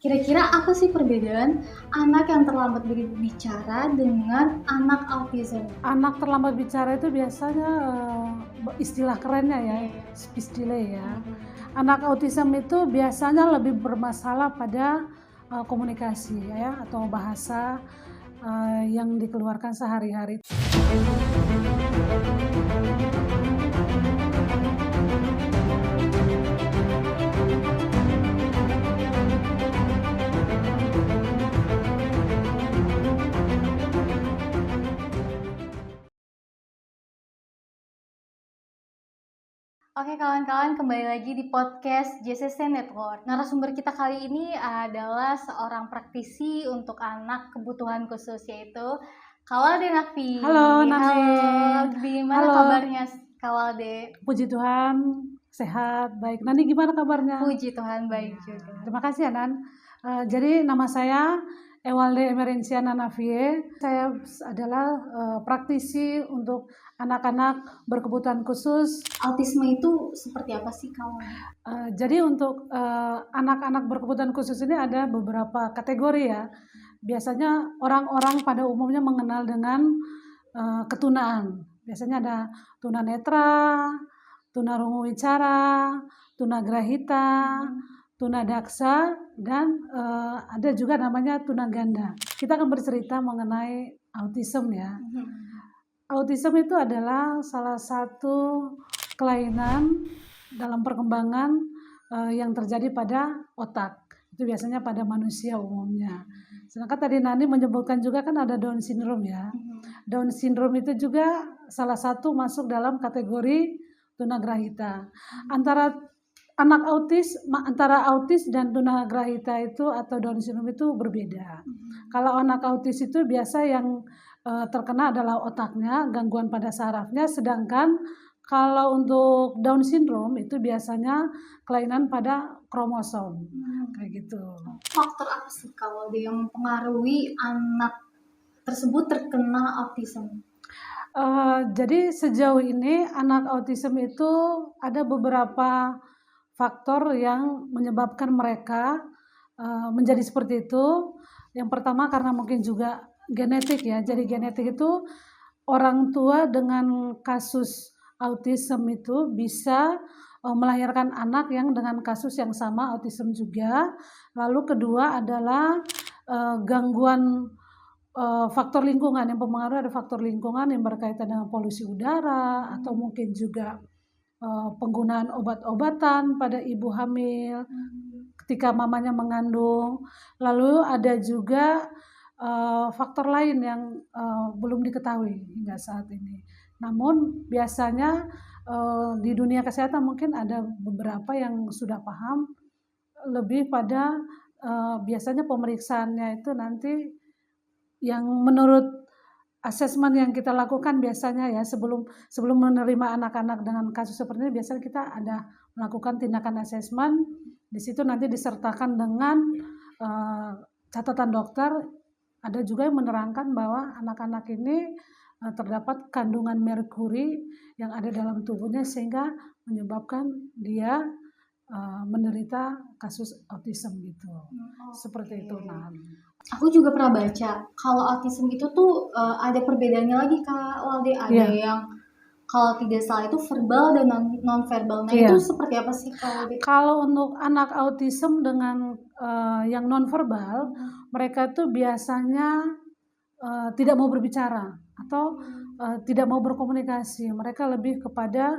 Kira-kira apa sih perbedaan anak yang terlambat berbicara dengan anak autism? Anak terlambat bicara itu biasanya, istilah kerennya ya, speech delay ya. Anak autism itu biasanya lebih bermasalah pada, komunikasi ya atau bahasa, yang dikeluarkan sehari-hari. Oke kawan-kawan, kembali lagi di podcast JCC Network. Narasumber kita kali ini adalah seorang praktisi untuk anak kebutuhan khusus, yaitu Kawalde Nakfi. Halo Nafi. Halo, gimana Halo. kabarnya Kawalde? Puji Tuhan, sehat, baik. Nani gimana kabarnya? Puji Tuhan, baik juga. Terima kasih ya Nan. Jadi nama saya Ewalde Emerenciana Navie. Saya adalah praktisi untuk anak-anak berkebutuhan khusus. Autisme itu seperti apa sih kawan? Jadi untuk anak-anak berkebutuhan khusus ini ada beberapa kategori ya. Biasanya orang-orang pada umumnya mengenal dengan ketunaan. Biasanya ada tunanetra, tunarungu wicara, tunagrahita, tunadaksa, dan ada juga namanya tunaganda. Kita akan bercerita mengenai autism ya. Autism itu adalah salah satu kelainan dalam perkembangan yang terjadi pada otak. Itu biasanya pada manusia umumnya. Sedangkan tadi Nani menyebutkan juga kan ada Down syndrome ya. Down syndrome itu juga salah satu masuk dalam kategori tunagrahita. Antara autis dan tunagrahita itu atau Down syndrome itu berbeda. Kalau anak autis itu biasa yang terkena adalah otaknya, gangguan pada sarafnya, sedangkan kalau untuk Down syndrome itu biasanya kelainan pada kromosom, kayak gitu. Faktor apa sih kalau dia yang mempengaruhi anak tersebut terkena autism? Jadi sejauh ini anak autism itu ada beberapa faktor yang menyebabkan mereka menjadi seperti itu. Yang pertama karena mungkin juga genetik ya. Jadi genetik itu orang tua dengan kasus autism itu bisa melahirkan anak yang dengan kasus yang sama autism juga. Lalu kedua adalah gangguan faktor lingkungan. Yang mempengaruhi ada faktor lingkungan yang berkaitan dengan polusi udara atau mungkin juga penggunaan obat-obatan pada ibu hamil ketika mamanya mengandung. Lalu ada juga faktor lain yang belum diketahui hingga saat ini. Namun biasanya di dunia kesehatan mungkin ada beberapa yang sudah paham lebih pada biasanya pemeriksaannya itu nanti yang menurut asesmen yang kita lakukan biasanya ya sebelum menerima anak-anak dengan kasus seperti ini, biasanya kita ada melakukan tindakan asesmen. Di situ nanti disertakan dengan catatan dokter. Ada juga yang menerangkan bahwa anak-anak ini terdapat kandungan merkuri yang ada dalam tubuhnya sehingga menyebabkan dia menderita kasus autism gitu. Seperti itu nah. Aku juga pernah baca kalau autism itu tuh ada perbedaannya lagi Kak Walde. Ada yang kalau tidak salah itu verbal dan non verbal. Nah itu seperti apa sih Kak Walde? Kalau untuk anak autism dengan yang non verbal, mereka tuh biasanya tidak mau berbicara atau tidak mau berkomunikasi. Mereka lebih kepada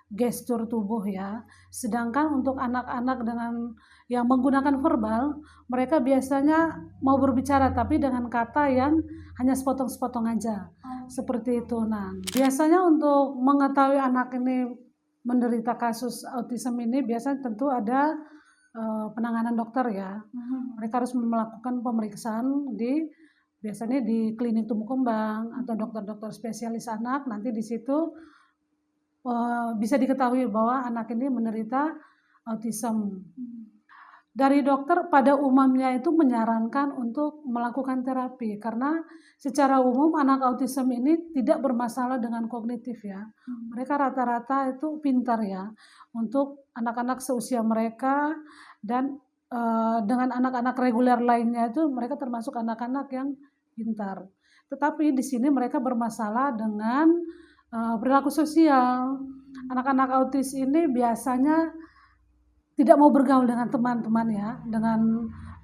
gestur tubuh ya. Sedangkan untuk anak-anak dengan yang menggunakan verbal, mereka biasanya mau berbicara tapi dengan kata yang hanya sepotong-sepotong aja. Seperti itu. Nah, biasanya untuk mengetahui anak ini menderita kasus autism ini biasanya tentu ada penanganan dokter ya. Mereka harus melakukan pemeriksaan biasanya di klinik tumbuh kembang atau dokter-dokter spesialis anak. Nanti di situ bisa diketahui bahwa anak ini menderita autism. Dari dokter pada umumnya itu menyarankan untuk melakukan terapi karena secara umum anak autism ini tidak bermasalah dengan kognitif ya. Mereka rata-rata itu pintar ya untuk anak-anak seusia mereka dan dengan anak-anak reguler lainnya itu mereka termasuk anak-anak yang pintar. Tetapi di sini mereka bermasalah dengan perilaku sosial. Anak-anak autis ini biasanya tidak mau bergaul dengan teman-teman ya, dengan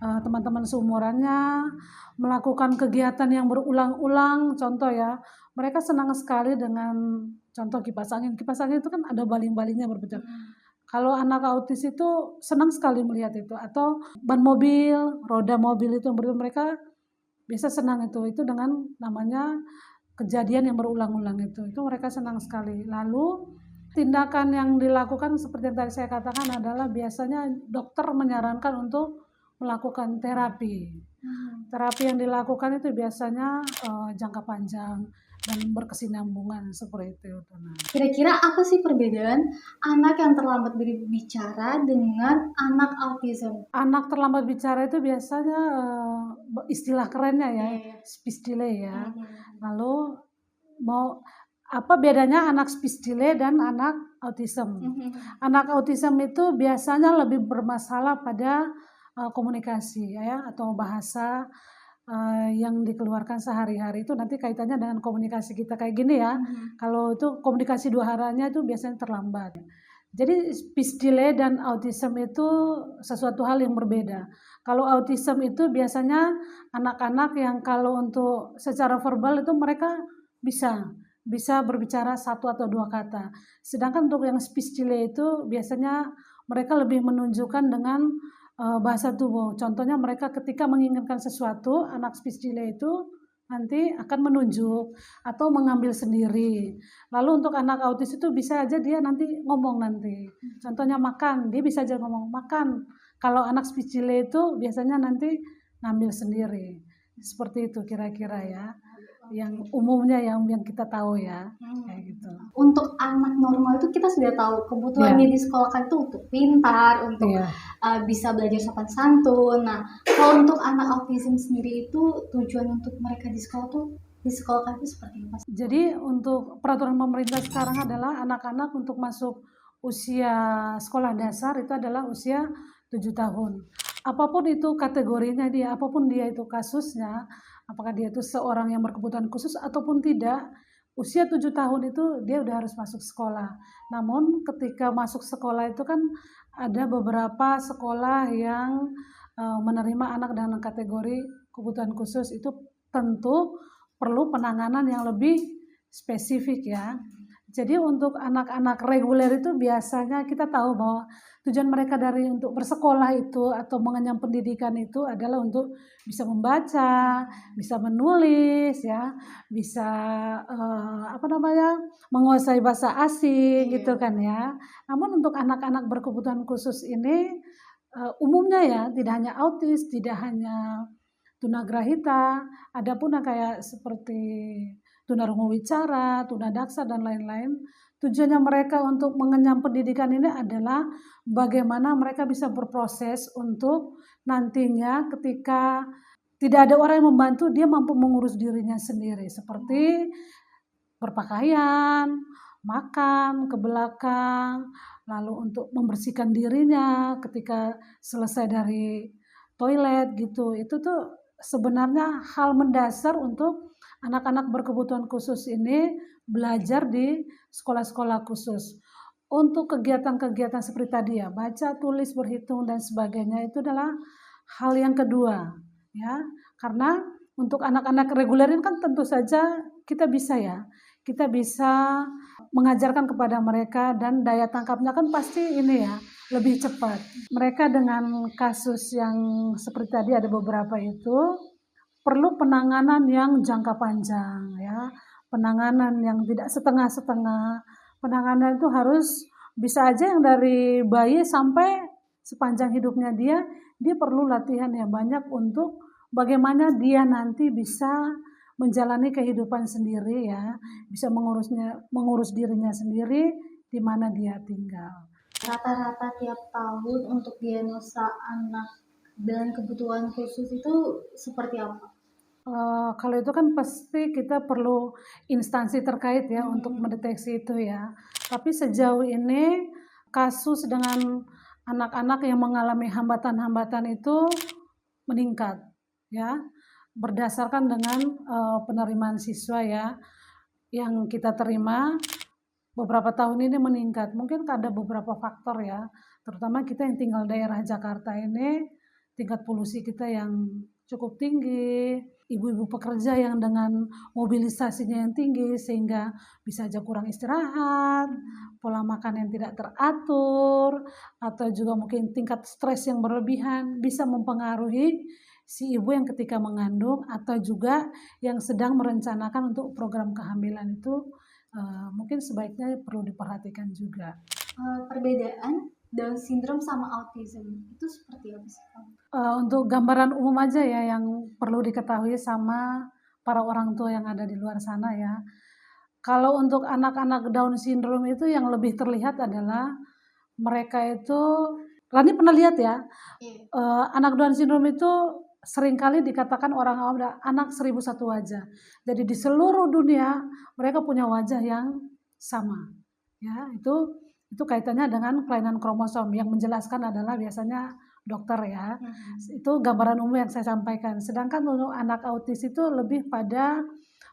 teman-teman seumurannya, melakukan kegiatan yang berulang-ulang. Contoh ya, mereka senang sekali dengan contoh kipas angin. Kipas angin itu kan ada baling-balingnya berputar. Kalau anak autis itu senang sekali melihat itu, atau ban mobil, roda mobil itu yang mereka biasa senang itu dengan namanya kejadian yang berulang-ulang itu mereka senang sekali. Lalu tindakan yang dilakukan seperti yang tadi saya katakan adalah biasanya dokter menyarankan untuk melakukan terapi. Terapi yang dilakukan itu biasanya jangka panjang dan berkesinambungan seperti itu. Kira-kira apa sih perbedaan anak yang terlambat berbicara dengan anak autism? Anak terlambat bicara itu biasanya istilah kerennya ya, speech delay ya. Lalu apa bedanya anak speech delay dan anak autism? Anak autism itu biasanya lebih bermasalah pada komunikasi ya, atau bahasa yang dikeluarkan sehari-hari itu nanti kaitannya dengan komunikasi kita kayak gini ya. Kalau itu komunikasi dua arahnya itu biasanya terlambat. Jadi speech delay dan autism itu sesuatu hal yang berbeda. Kalau autism itu biasanya anak-anak yang kalau untuk secara verbal itu mereka bisa berbicara satu atau dua kata. Sedangkan untuk yang speech delay itu biasanya mereka lebih menunjukkan dengan bahasa tubuh. Contohnya mereka ketika menginginkan sesuatu, anak speech delay itu nanti akan menunjuk atau mengambil sendiri. Lalu untuk anak autis itu bisa aja dia nanti ngomong nanti. Contohnya makan, dia bisa aja ngomong makan. Kalau anak speech delay itu biasanya nanti ngambil sendiri. Seperti itu kira-kira ya. Yang umumnya yang kita tahu ya, kayak gitu. Untuk anak normal itu kita sudah tahu kebutuhannya di sekolah kan itu untuk pintar, untuk bisa belajar sopan santun. Nah, kalau untuk anak autism sendiri itu tujuan untuk mereka di sekolah tuh disekolahkan itu seperti apa? Jadi untuk peraturan pemerintah sekarang adalah anak-anak untuk masuk usia sekolah dasar itu adalah usia 7 tahun. Apapun itu kategorinya dia, apapun dia itu kasusnya, apakah dia itu seorang yang berkebutuhan khusus ataupun tidak, usia 7 tahun itu dia udah harus masuk sekolah. Namun ketika masuk sekolah itu kan ada beberapa sekolah yang menerima anak dengan kategori kebutuhan khusus, itu tentu perlu penanganan yang lebih spesifik ya. Jadi untuk anak-anak reguler itu biasanya kita tahu bahwa tujuan mereka dari untuk bersekolah itu atau mengenyam pendidikan itu adalah untuk bisa membaca, bisa menulis ya, bisa menguasai bahasa asing gitu kan ya. Namun untuk anak-anak berkebutuhan khusus ini umumnya ya tidak hanya autis, tidak hanya tunagrahita, ada pun yang kayak seperti tunarungu wicara, tunadaksa dan lain-lain. Tujuannya mereka untuk mengenyam pendidikan ini adalah bagaimana mereka bisa berproses untuk nantinya ketika tidak ada orang yang membantu, dia mampu mengurus dirinya sendiri, seperti berpakaian, makan ke belakang, lalu untuk membersihkan dirinya ketika selesai dari toilet gitu. Itu tuh sebenarnya hal mendasar untuk anak-anak berkebutuhan khusus ini belajar di sekolah-sekolah khusus. Untuk kegiatan-kegiatan seperti tadi ya, baca, tulis, berhitung dan sebagainya itu adalah hal yang kedua ya. Karena untuk anak-anak reguler ini kan tentu saja kita bisa mengajarkan kepada mereka dan daya tangkapnya kan pasti ini ya lebih cepat. Mereka dengan kasus yang seperti tadi ada beberapa itu perlu penanganan yang jangka panjang ya, penanganan yang tidak setengah-setengah. Penanganan itu harus bisa aja yang dari bayi sampai sepanjang hidupnya dia perlu latihan yang banyak untuk bagaimana dia nanti bisa menjalani kehidupan sendiri ya, bisa mengurus dirinya sendiri di mana dia tinggal. Rata-rata tiap tahun untuk diagnosa anak dengan kebutuhan khusus itu seperti apa? Kalau itu kan pasti kita perlu instansi terkait ya untuk mendeteksi itu ya. Tapi sejauh ini kasus dengan anak-anak yang mengalami hambatan-hambatan itu meningkat, ya, berdasarkan dengan penerimaan siswa ya, yang kita terima beberapa tahun ini meningkat. Mungkin ada beberapa faktor ya, terutama kita yang tinggal daerah Jakarta ini, tingkat polusi kita yang cukup tinggi, ibu-ibu pekerja yang dengan mobilisasinya yang tinggi sehingga bisa aja kurang istirahat, pola makan yang tidak teratur, atau juga mungkin tingkat stres yang berlebihan bisa mempengaruhi si ibu yang ketika mengandung atau juga yang sedang merencanakan untuk program kehamilan itu mungkin sebaiknya perlu diperhatikan juga. Perbedaan Down syndrome sama autism itu seperti apa sih, Kak? Untuk gambaran umum aja ya yang perlu diketahui sama para orang tua yang ada di luar sana ya. Kalau untuk anak-anak Down syndrome itu yang lebih terlihat adalah mereka itu, Rani pernah lihat ya, anak Down syndrome itu seringkali dikatakan orang awam anak 1001 wajah. Jadi di seluruh dunia mereka punya wajah yang sama. Ya, itu kaitannya dengan kelainan kromosom. Yang menjelaskan adalah biasanya dokter ya. Itu gambaran umum yang saya sampaikan. Sedangkan untuk anak autis itu lebih pada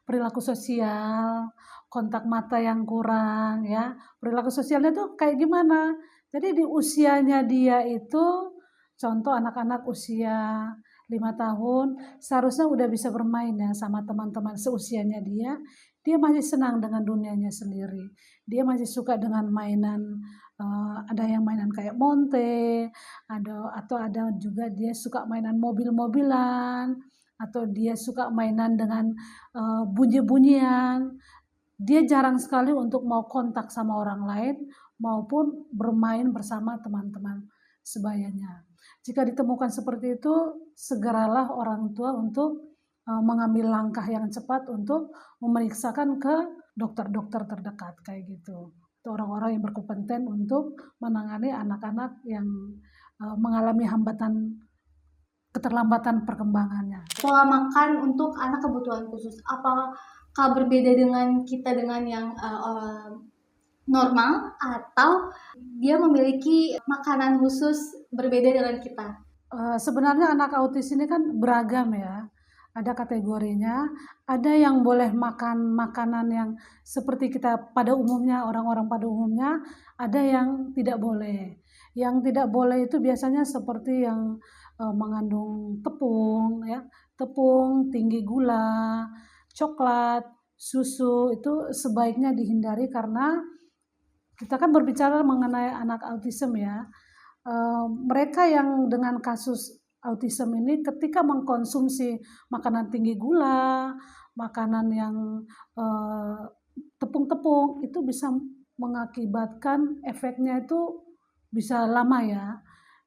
perilaku sosial, kontak mata yang kurang ya. Perilaku sosialnya itu kayak gimana? Jadi di usianya dia itu, contoh anak-anak usia 5 tahun seharusnya udah bisa bermain ya sama teman-teman seusianya dia. Dia masih senang dengan dunianya sendiri. Dia masih suka dengan mainan, ada yang mainan kayak monte, atau ada juga dia suka mainan mobil-mobilan, atau dia suka mainan dengan bunyi-bunyian. Dia jarang sekali untuk mau kontak sama orang lain maupun bermain bersama teman-teman sebayanya. Jika ditemukan seperti itu, segeralah orang tua untuk mengambil langkah yang cepat untuk memeriksakan ke dokter-dokter terdekat kayak gitu. Itu orang-orang yang berkompeten untuk menangani anak-anak yang mengalami hambatan keterlambatan perkembangannya. Pola makan untuk anak kebutuhan khusus, apakah berbeda dengan kita dengan yang normal atau dia memiliki makanan khusus berbeda dengan kita? Sebenarnya anak autis ini kan beragam ya, ada kategorinya, ada yang boleh makan makanan yang seperti kita pada umumnya, orang-orang pada umumnya, ada yang tidak boleh. Yang tidak boleh itu biasanya seperti yang mengandung tepung ya, tepung, tinggi gula, coklat, susu, itu sebaiknya dihindari karena kita kan berbicara mengenai anak autism ya. Mereka yang dengan kasus autism ini ketika mengkonsumsi makanan tinggi gula, makanan yang tepung-tepung, itu bisa mengakibatkan efeknya itu bisa lama ya.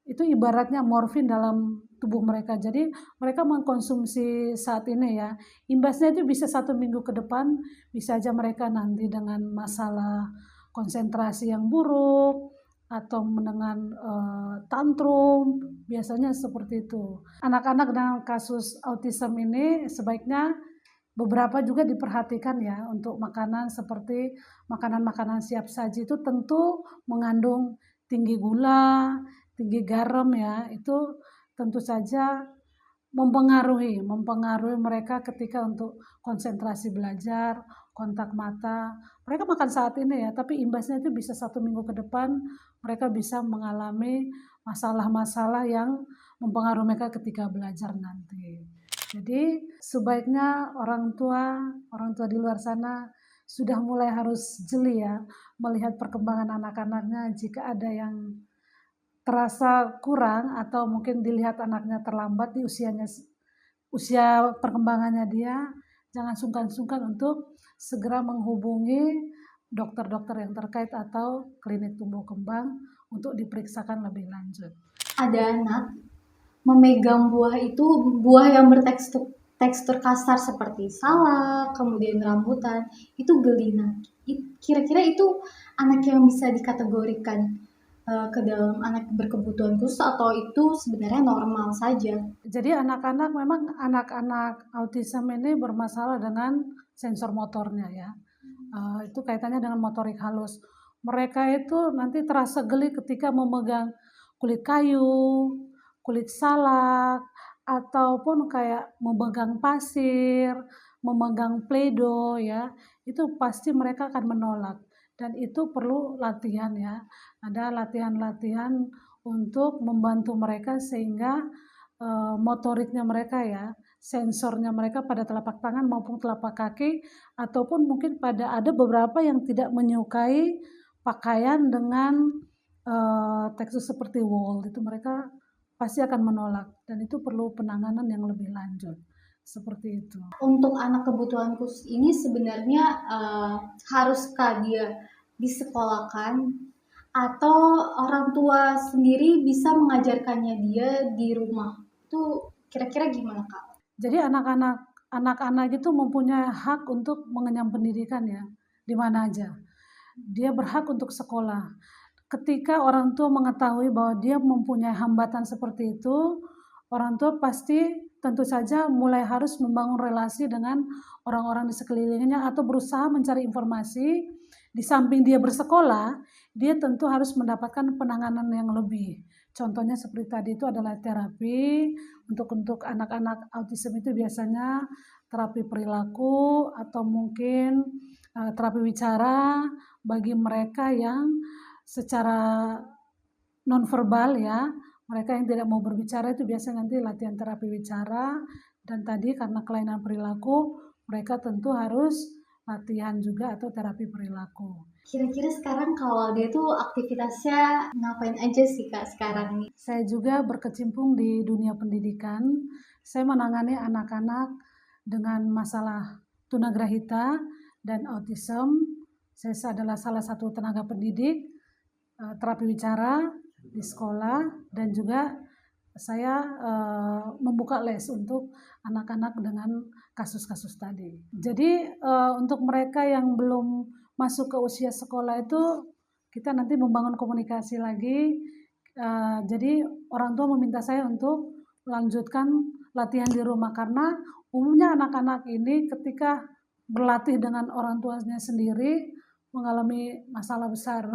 Itu ibaratnya morfin dalam tubuh mereka. Jadi mereka mengkonsumsi saat ini ya, imbasnya itu bisa 1 minggu ke depan, bisa aja mereka nanti dengan masalah konsentrasi yang buruk, atau dengan tantrum, biasanya seperti itu. Anak-anak dengan kasus autism ini sebaiknya beberapa juga diperhatikan ya untuk makanan seperti makanan-makanan siap saji itu tentu mengandung tinggi gula, tinggi garam ya, itu tentu saja mempengaruhi mereka ketika untuk konsentrasi belajar, kontak mata. Mereka makan saat ini ya, tapi imbasnya itu bisa 1 minggu ke depan mereka bisa mengalami masalah-masalah yang mempengaruhi mereka ketika belajar nanti. Jadi sebaiknya orang tua di luar sana sudah mulai harus jeli ya melihat perkembangan anak-anaknya. Jika ada yang terasa kurang atau mungkin dilihat anaknya terlambat di usia perkembangannya dia, jangan sungkan-sungkan untuk segera menghubungi dokter-dokter yang terkait atau klinik tumbuh kembang untuk diperiksakan lebih lanjut. Ada anak memegang buah itu, buah yang bertekstur kasar seperti salak, kemudian rambutan, itu geli. Nah, kira-kira itu anak yang bisa dikategorikan ke dalam anak berkebutuhan khusus atau itu sebenarnya normal saja? Jadi anak-anak memang anak-anak autism ini bermasalah dengan sensor motornya ya. Itu kaitannya dengan motorik halus. Mereka itu nanti terasa geli ketika memegang kulit kayu, kulit salak, ataupun kayak memegang pasir, memegang Play-Doh ya, itu pasti mereka akan menolak dan itu perlu latihan ya. Ada latihan-latihan untuk membantu mereka sehingga, motoriknya mereka ya, sensornya mereka pada telapak tangan maupun telapak kaki, ataupun mungkin ada beberapa yang tidak menyukai pakaian dengan, tekstur seperti wool, itu mereka pasti akan menolak dan itu perlu penanganan yang lebih lanjut, seperti itu. Untuk anak kebutuhan khusus ini sebenarnya haruskah dia disekolahkan atau orang tua sendiri bisa mengajarkannya dia di rumah? Itu kira-kira gimana, Kak? Jadi anak-anak itu mempunyai hak untuk mengenyam pendidikan ya, di mana aja. Dia berhak untuk sekolah. Ketika orang tua mengetahui bahwa dia mempunyai hambatan seperti itu, orang tua pasti tentu saja mulai harus membangun relasi dengan orang-orang di sekelilingnya atau berusaha mencari informasi. Di samping dia bersekolah, dia tentu harus mendapatkan penanganan yang lebih. Contohnya seperti tadi itu adalah terapi untuk anak-anak autism itu biasanya terapi perilaku atau mungkin terapi bicara bagi mereka yang secara nonverbal ya, mereka yang tidak mau berbicara itu biasanya nanti latihan terapi bicara dan tadi karena kelainan perilaku mereka tentu harus latihan juga atau terapi perilaku. Kira-kira sekarang kalau dia tuh aktivitasnya ngapain aja sih, Kak, sekarang ini? Saya juga berkecimpung di dunia pendidikan. Saya menangani anak-anak dengan masalah tunagrahita dan autism. Saya adalah salah satu tenaga pendidik terapi bicara di sekolah dan juga saya membuka les untuk anak-anak dengan kasus-kasus tadi. Jadi untuk mereka yang belum masuk ke usia sekolah itu kita nanti membangun komunikasi lagi. Jadi orang tua meminta saya untuk melanjutkan latihan di rumah karena umumnya anak-anak ini ketika berlatih dengan orang tuanya sendiri mengalami masalah besar,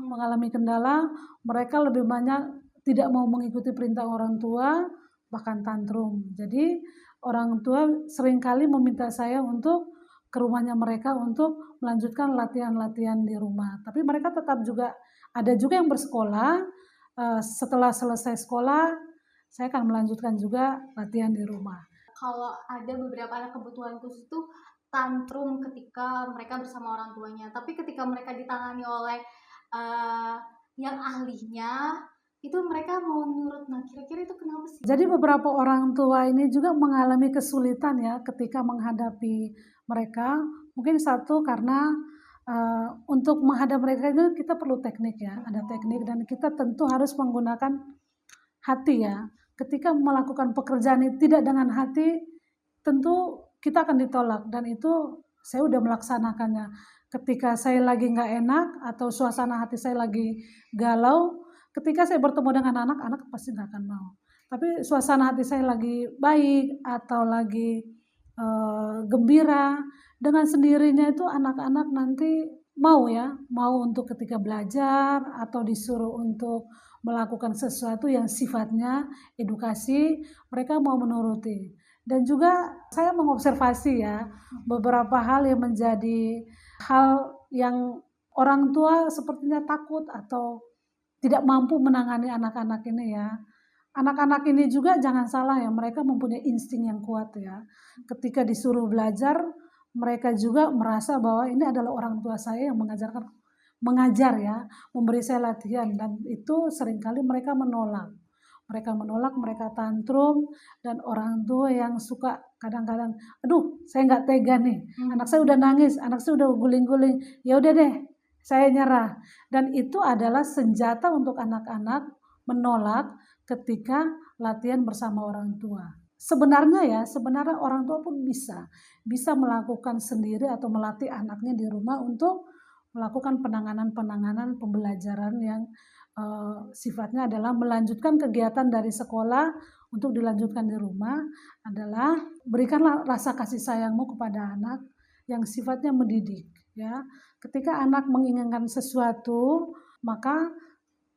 mengalami kendala, mereka lebih banyak tidak mau mengikuti perintah orang tua, bahkan tantrum. Jadi orang tua seringkali meminta saya untuk ke rumahnya mereka untuk melanjutkan latihan-latihan di rumah. Tapi mereka tetap juga ada juga yang bersekolah. Setelah selesai sekolah, saya akan melanjutkan juga latihan di rumah. Kalau ada beberapa anak kebutuhan khusus tuh tantrum ketika mereka bersama orang tuanya, tapi ketika mereka ditangani oleh yang ahlinya, itu mereka mau nurut. Nah, kira-kira itu kenapa sih? Jadi beberapa orang tua ini juga mengalami kesulitan ya ketika menghadapi mereka. Mungkin satu karena untuk menghadapi mereka itu kita perlu teknik ya, ada teknik dan kita tentu harus menggunakan hati ya. Ketika melakukan pekerjaan itu tidak dengan hati, tentu kita akan ditolak dan itu saya udah melaksanakannya. Ketika saya lagi nggak enak atau suasana hati saya lagi galau, ketika saya bertemu dengan anak pasti nggak akan mau. Tapi suasana hati saya lagi baik atau lagi gembira, dengan sendirinya itu anak-anak nanti mau ya, mau untuk ketika belajar atau disuruh untuk melakukan sesuatu yang sifatnya edukasi, mereka mau menuruti. Dan juga saya mengobservasi ya, beberapa hal yang menjadi hal yang orang tua sepertinya takut atau tidak mampu menangani anak-anak ini ya. Anak-anak ini juga jangan salah ya, mereka mempunyai insting yang kuat ya. Ketika disuruh belajar, mereka juga merasa bahwa ini adalah orang tua saya yang mengajar ya, memberi saya latihan dan itu seringkali mereka menolak. Mereka tantrum dan orang tua yang suka kadang-kadang, aduh saya nggak tega nih, anak saya udah nangis, anak saya udah guling-guling, ya udah deh saya nyerah. Dan itu adalah senjata untuk anak-anak menolak ketika latihan bersama orang tua. Sebenarnya orang tua pun bisa melakukan sendiri atau melatih anaknya di rumah untuk melakukan penanganan pembelajaran yang sifatnya adalah melanjutkan kegiatan dari sekolah untuk dilanjutkan di rumah adalah berikanlah rasa kasih sayangmu kepada anak yang sifatnya mendidik ya. Ketika anak menginginkan sesuatu, maka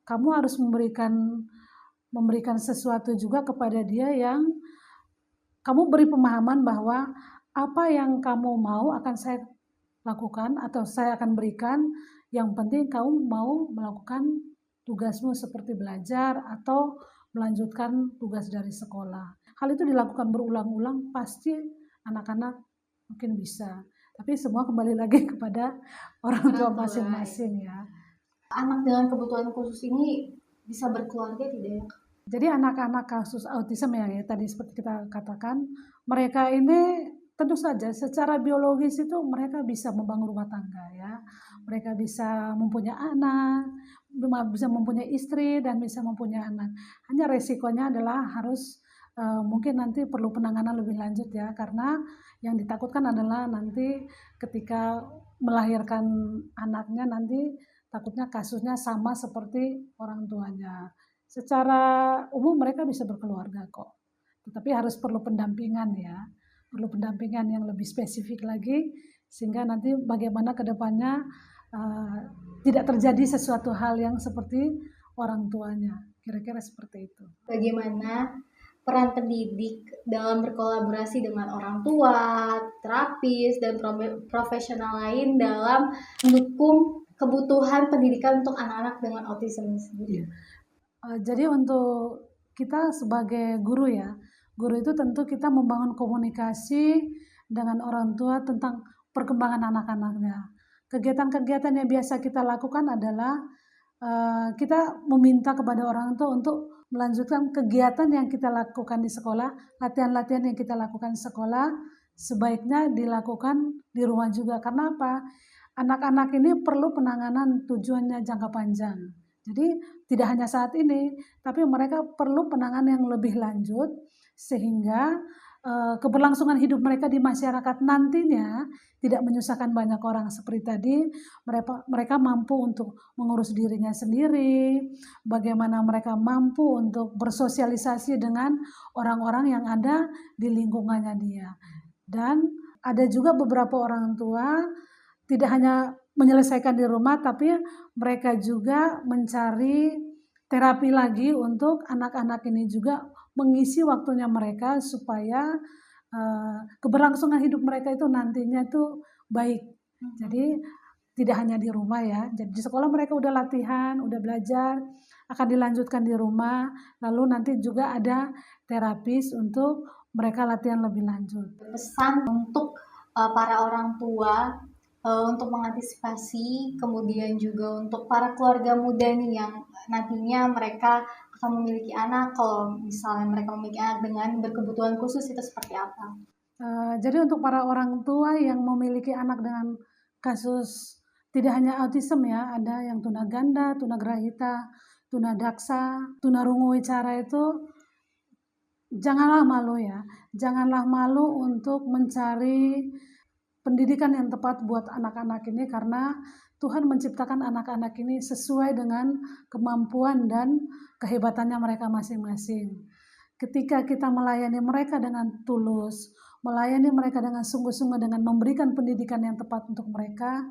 kamu harus memberikan sesuatu juga kepada dia yang kamu beri pemahaman bahwa apa yang kamu mau akan saya lakukan atau saya akan berikan, yang penting kamu mau melakukan tugasmu seperti belajar atau melanjutkan tugas dari sekolah. Hal itu dilakukan berulang-ulang, pasti anak-anak mungkin bisa. Tapi semua kembali lagi kepada orang tua masing-masing ya. Anak dengan kebutuhan khusus ini bisa berkeluarga tidak ya? Jadi anak-anak kasus autisme ya tadi seperti kita katakan, mereka ini tentu saja secara biologis itu mereka bisa membangun rumah tangga ya. Mereka bisa mempunyai anak, bisa mempunyai istri dan bisa mempunyai anak. Hanya resikonya adalah harus mungkin nanti perlu penanganan lebih lanjut ya, karena yang ditakutkan adalah nanti ketika melahirkan anaknya nanti takutnya kasusnya sama seperti orang tuanya. Secara umum mereka bisa berkeluarga kok, tetapi harus perlu pendampingan ya, perlu pendampingan yang lebih spesifik lagi, sehingga nanti bagaimana ke depannya tidak terjadi sesuatu hal yang seperti orang tuanya, kira-kira seperti itu. Bagaimana peran pendidik dalam berkolaborasi dengan orang tua, terapis, dan profesional lain dalam mendukung kebutuhan pendidikan untuk anak-anak dengan autisme sendiri? Jadi untuk kita sebagai guru ya, guru itu tentu kita membangun komunikasi dengan orang tua tentang perkembangan anak-anaknya. Kegiatan-kegiatan yang biasa kita lakukan adalah kita meminta kepada orang tua untuk melanjutkan kegiatan yang kita lakukan di sekolah, latihan-latihan yang kita lakukan di sekolah, sebaiknya dilakukan di rumah juga. Karena apa? Anak-anak ini perlu penanganan tujuannya jangka panjang. Jadi tidak hanya saat ini, tapi mereka perlu penanganan yang lebih lanjut sehingga keberlangsungan hidup mereka di masyarakat nantinya tidak menyusahkan banyak orang. Seperti tadi, mereka mampu untuk mengurus dirinya sendiri, bagaimana mereka mampu untuk bersosialisasi dengan orang-orang yang ada di lingkungannya dia. Dan ada juga beberapa orang tua tidak hanya menyelesaikan di rumah, tapi mereka juga mencari terapi lagi untuk anak-anak ini juga mengisi waktunya mereka supaya keberlangsungan hidup mereka itu nantinya tuh baik. Jadi tidak hanya di rumah ya. Jadi di sekolah mereka udah latihan, udah belajar, akan dilanjutkan di rumah. Lalu nanti juga ada terapis untuk mereka latihan lebih lanjut. Pesan untuk para orang tua untuk mengantisipasi, kemudian juga untuk para keluarga muda nih yang nantinya mereka akan memiliki anak, kalau misalnya mereka memiliki anak dengan berkebutuhan khusus itu seperti apa? Jadi untuk para orang tua yang memiliki anak dengan kasus tidak hanya autisme ya, ada yang tunaganda, tunagrahita, tunadaksa, tunarungu wicara, itu janganlah malu ya, janganlah malu untuk mencari pendidikan yang tepat buat anak-anak ini, karena Tuhan menciptakan anak-anak ini sesuai dengan kemampuan dan kehebatannya mereka masing-masing. Ketika kita melayani mereka dengan tulus, melayani mereka dengan sungguh-sungguh, dengan memberikan pendidikan yang tepat untuk mereka,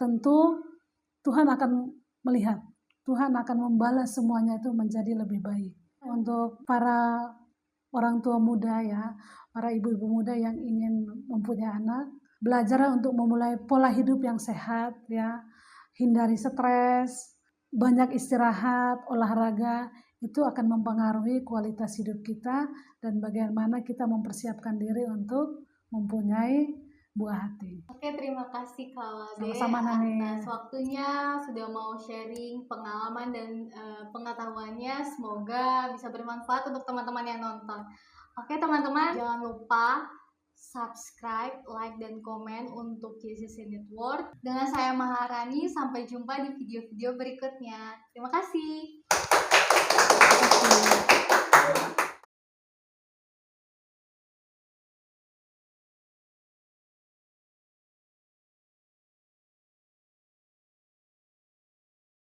tentu Tuhan akan melihat, Tuhan akan membalas semuanya itu menjadi lebih baik. Untuk para orang tua muda ya, para ibu-ibu muda yang ingin mempunyai anak, belajar untuk memulai pola hidup yang sehat ya, hindari stres, banyak istirahat, olahraga, itu akan mempengaruhi kualitas hidup kita dan bagaimana kita mempersiapkan diri untuk mempunyai buah hati. Oke, terima kasih Kak Labe atas waktunya, sudah mau sharing pengalaman dan pengetahuannya. Semoga bisa bermanfaat untuk teman-teman yang nonton. Oke teman-teman, jangan lupa subscribe, like, dan komen untuk JCC Network. Dengan saya Maharani, sampai jumpa di video-video berikutnya. Terima kasih.